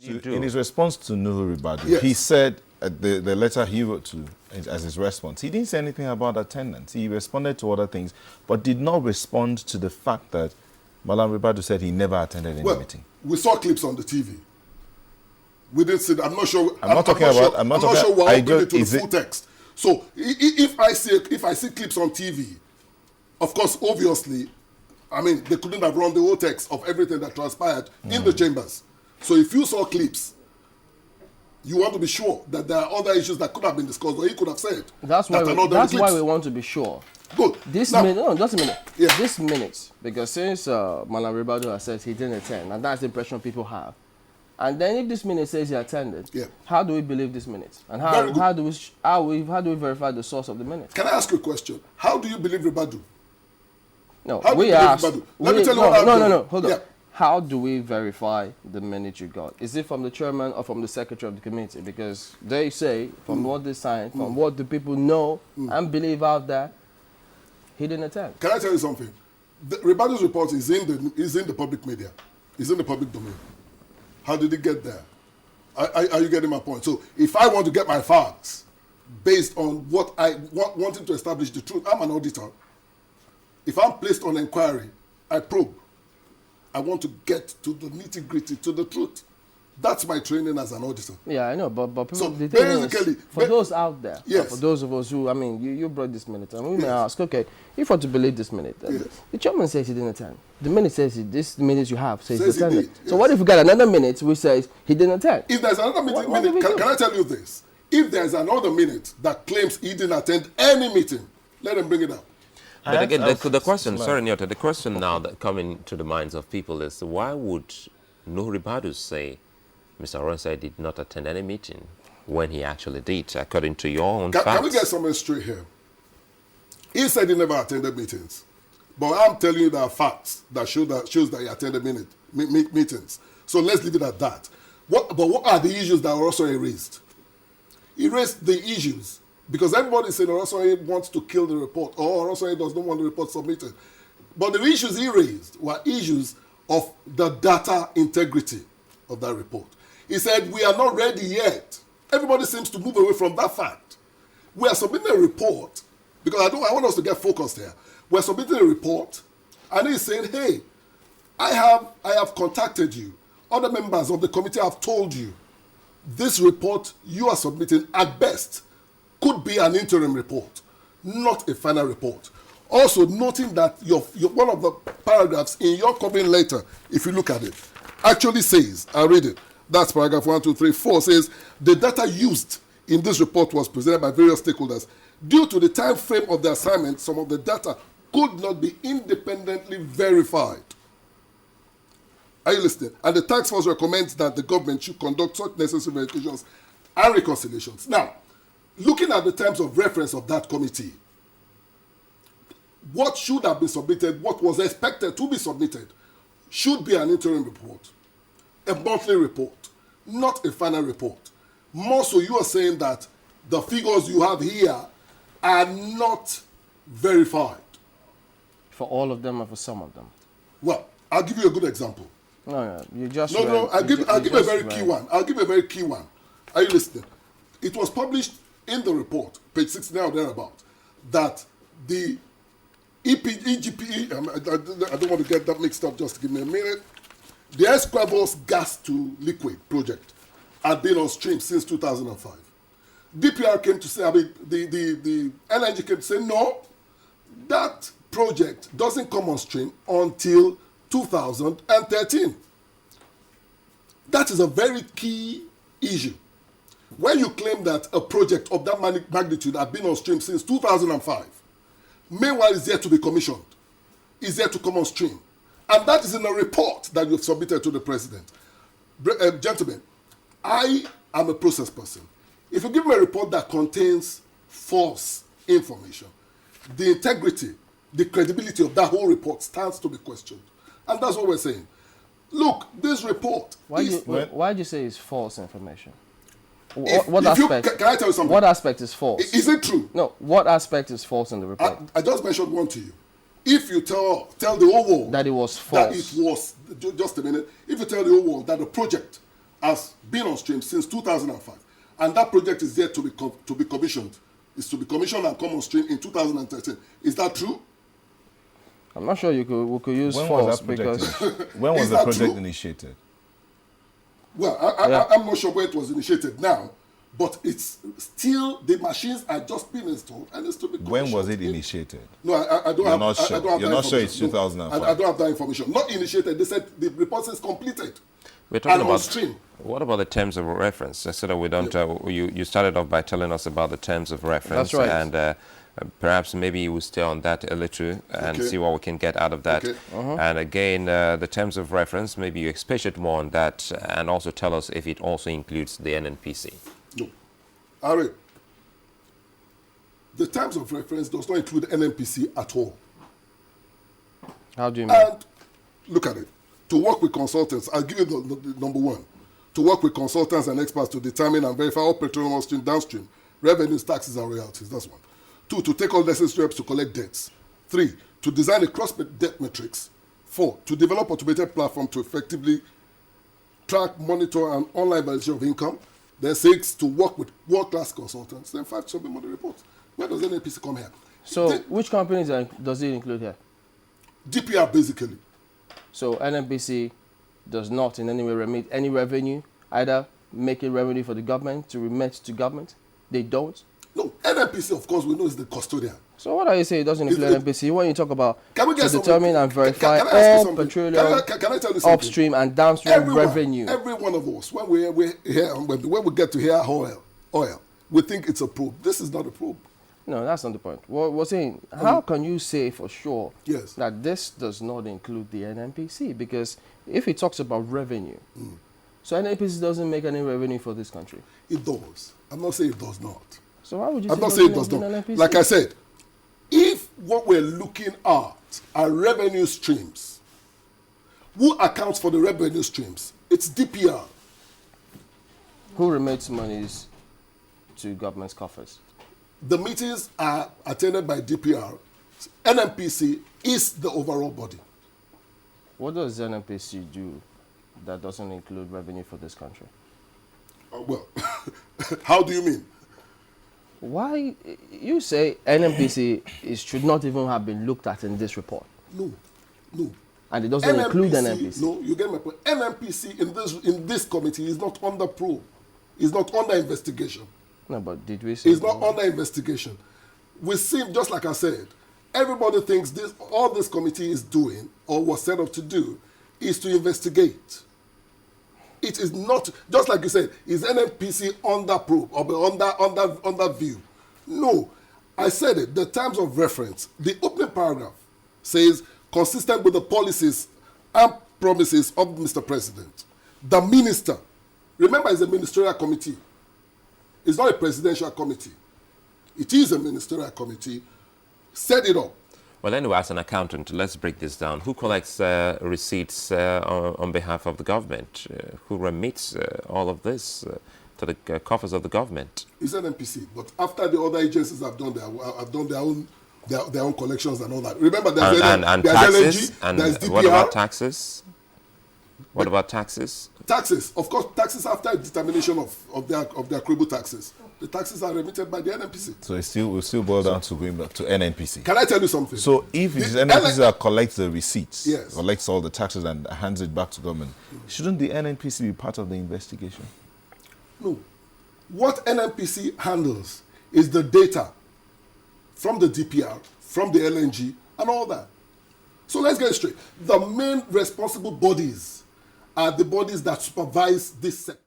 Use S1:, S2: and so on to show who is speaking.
S1: In his response to Nuhu Ribadu,
S2: Yes.
S1: he said the letter he wrote to as his response, he didn't say anything about attendance. He responded to other things, but did not respond to the fact that Malam Ribadu said he never attended any meeting.
S2: We saw clips on the TV. We didn't see. I'm not sure.
S1: I'm not sure.
S2: We're opening it to the full text. So if I see clips on TV, of course, obviously, I mean, they couldn't have run the whole text of everything that transpired in the chambers. So if you saw clips, you want to be sure that there are other issues that could have been discussed, or he could have said.
S3: That's why we want to be sure.
S2: Good.
S3: Just a minute. Yeah. This minute, because since Malam Ribadu has said he didn't attend, and that's the impression people have. And then if this minute says he attended, how do we believe this minute? And how do we verify the source of the minute?
S2: Can I ask you a question? How do you believe Ribadu?
S3: No,
S2: Let me tell you
S3: hold on. How do we verify the minute you got? Is it from the chairman or from the secretary of the committee? Because they say, from what they signed, from what the people know and believe out there, he didn't attend.
S2: Can I tell you something? Ribadu's report is in the public media. It's in the public domain. How did it get there? Are you getting my point? So if I want to get my facts based on what I wanting to establish the truth, I'm an auditor. If I'm placed on inquiry, I probe. I want to get to the nitty-gritty, to the truth. That's my training as an auditor.
S3: Yeah, I know, but people,
S2: so
S3: the thing
S2: basically,
S3: is, for those out there,
S2: yes.
S3: For those of us who, I mean, you brought this minute, and we may ask, okay, if we're to believe this minute, the chairman says he didn't attend. The minute says this minute you have says he attended. So what if we got another minute which says he didn't attend?
S2: If there's another minute, can I tell you this? If there's another minute that claims he didn't attend any meeting, let him bring it up.
S4: But again, the question, sorry, Nyota, the question now that coming to the minds of people is, why would Nuhu Ribadu say Mr. Oronsanye did not attend any meeting when he actually did, according to your own facts?
S2: Can we get something straight here? He said he never attended meetings. But I'm telling you there are facts that shows that he attended meetings. So let's leave it at that. But what are the issues that Oronsanye raised? He raised the issues because everybody said Oronsanye wants to kill the report, or Oronsanye does not want the report submitted. But the issues he raised were issues of the data integrity of that report. He said, we are not ready yet. Everybody seems to move away from that fact. We are submitting a report, because I want us to get focused here. We're submitting a report, and he's saying, hey, I have contacted you. Other members of the committee have told you, this report you are submitting at best could be an interim report, not a final report. Also noting that one of the paragraphs in your covering letter, if you look at it, actually says, I'll read it, that's paragraph 1, 2, 3, 4, says, the data used in this report was presented by various stakeholders. Due to the time frame of the assignment, some of the data could not be independently verified. Are you listening? And the task force recommends that the government should conduct such necessary verifications and reconciliations. Now, looking at the terms of reference of that committee, what should have been submitted, what was expected to be submitted, should be an interim report, a monthly report, not a final report. More so, you are saying that the figures you have here are not verified.
S3: For all of them or for some of them?
S2: Well, I'll give you a good example.
S3: No, you just
S2: I'll give a very key one. I'll give a very key one. Are you listening? It was published in the report, page 69 or thereabout, that the EGPE, I don't want to get that mixed up, just give me a minute. The Esquivos gas to liquid project had been on stream since 2005. DPR came to say, the LNG came to say, no, that project doesn't come on stream until 2013. That is a very key issue. When you claim that a project of that magnitude had been on stream since 2005, meanwhile is yet to be commissioned, is yet to come on stream, and that is in a report that you've submitted to the president. Gentlemen, I am a process person. If you give me a report that contains false information, the integrity, the credibility of that whole report stands to be questioned. And that's what we're saying. Look, this report...
S3: Why do you say it's false information? What aspect?
S2: Can I tell you something?
S3: What aspect is false?
S2: Is it true?
S3: No, what aspect is false in the report?
S2: I just mentioned one to you. If you tell the whole world...
S3: That it was false.
S2: That it was... Just a minute. If you tell the whole world that the project has been on stream since 2005, and that project is yet to be commissioned. It's to be commissioned and come on stream in 2013. Is that true?
S3: I'm not sure we could use false because
S1: when was the project initiated?
S2: Well, I'm not sure where it was initiated now, but it's still, the machines are just being installed and it's to be commissioned.
S1: When was it initiated?
S2: No, I don't have.
S1: Not sure.
S2: I don't have
S1: You're not sure it's 2005.
S2: I don't have that information. Not initiated. They said the report is completed.
S4: We're talking about
S2: on stream.
S4: What about the terms of reference? So that we don't. You started off by telling us about the terms of reference.
S3: That's right.
S4: And perhaps maybe you will stay on that a little and see what we can get out of that.
S2: Okay.
S4: And again, the terms of reference, maybe you expatiate more on that and also tell us if it also includes the NNPC.
S2: No. All right. The terms of reference does not include NNPC at all.
S3: How do you mean?
S2: And look at it. To work with consultants, I'll give you the number one. To work with consultants and experts to determine and verify all petroleum upstream, downstream, revenues, taxes, and royalties. That's one. 2, to take all necessary steps to collect debts. 3, to design a cross-debt matrix. 4, to develop automated platform to effectively track, monitor, and online validation of income. Then 6, to work with world-class consultants. Then 5, to submit money reports. Where does NNPC come here?
S3: So which companies does it include here?
S2: DPR, basically.
S3: So NNPC does not in any way remit any revenue, either making revenue for the government to remit to government. They don't.
S2: No, NNPC, of course, we know is the custodian.
S3: So what are you saying? It doesn't include NNPC. When you talk about
S2: to
S3: determine and verify all petroleum upstream and downstream revenue.
S2: Every one of us, when we get to hear oil, we think it's a probe. This is not a probe.
S3: No, that's not the point. What we're saying, how can you say for sure
S2: yes,
S3: that this does not include the NNPC? Because if it talks about revenue, so NNPC doesn't make any revenue for this country.
S2: It does. I'm not saying it does not.
S3: So why would you
S2: I'm not saying it does not.
S3: NNPC?
S2: Like I said, if what we're looking at are revenue streams, who accounts for the revenue streams? It's DPR.
S3: Who remits monies to government's coffers?
S2: The meetings are attended by DPR. NNPC is the overall body.
S3: What does NNPC do that doesn't include revenue for this country?
S2: Well, how do you mean?
S3: Why you say NNPC should not even have been looked at in this report?
S2: No.
S3: And it doesn't include NNPC.
S2: No, you get my point. NNPC in this committee is not under probe. It's not under investigation.
S3: No, but did we say
S2: it's not under investigation? We see, just like I said, everybody thinks all this committee is doing or was set up to do is to investigate. It is not, just like you said, is NNPC under probe or under view? No. I said it, the terms of reference, the opening paragraph says, consistent with the policies and promises of Mr. President. The minister, remember it's a ministerial committee. It's not a presidential committee. It is a ministerial committee. Set it up.
S4: Well, anyway, as an accountant, let's break this down. Who collects receipts on behalf of the government? Who remits all of this to the coffers of the government?
S2: It's NNPC, but after the other agencies have done their own collections and all that. Remember, there's
S4: taxes.
S2: LNG,
S4: And
S2: there's DPR.
S4: what about taxes? What about taxes?
S2: Taxes, of course, taxes after determination of their accruable taxes. The taxes are remitted by the NNPC.
S1: So it will still boil down to going back to NNPC.
S2: Can I tell you something?
S1: So if it is NNPC that collects the receipts,
S2: yes,
S1: collects all the taxes and hands it back to government, shouldn't the NNPC be part of the investigation?
S2: No. What NNPC handles is the data from the DPR, from the LNG, and all that. So let's get it straight. The main responsible bodies are the bodies that supervise this sector.